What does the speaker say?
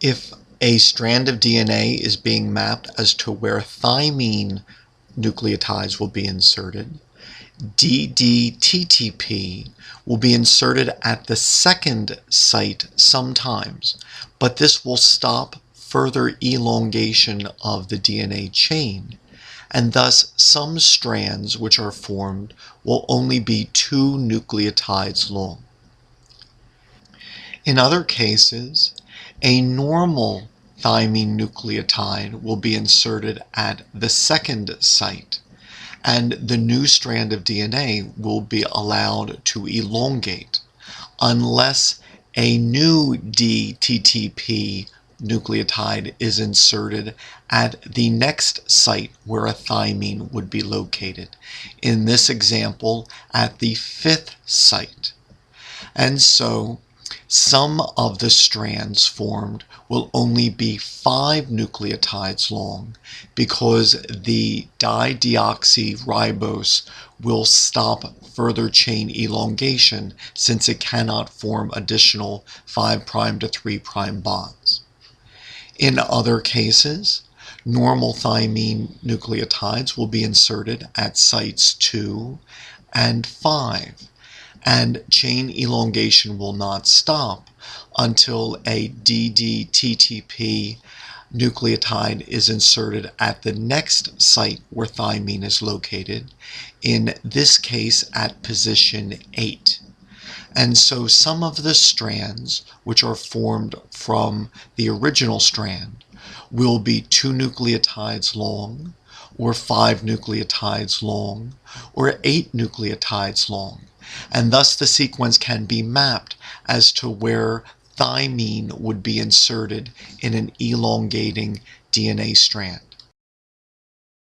If a strand of DNA is being mapped as to where thymine nucleotides will be inserted, ddTTP will be inserted at the second site sometimes, but this will stop further elongation of the DNA chain, and thus some strands which are formed will only be 2 nucleotides long. In other cases, a normal thymine nucleotide will be inserted at the second site, and the new strand of DNA will be allowed to elongate unless a new ddTTP nucleotide is inserted at the next site where a thymine would be located. In this example, at the 5th site. And so some of the strands formed will only be 5 nucleotides long because the dideoxyribose will stop further chain elongation since it cannot form additional 5' to 3' bonds. In other cases, normal thymine nucleotides will be inserted at sites 2 and 5. And chain elongation will not stop until a ddTTP nucleotide is inserted at the next site where thymine is located, in this case at position 8. And so some of the strands which are formed from the original strand will be 2 nucleotides long, or 5 nucleotides long, or 8 nucleotides long. And thus the sequence can be mapped as to where thymine would be inserted in an elongating DNA strand.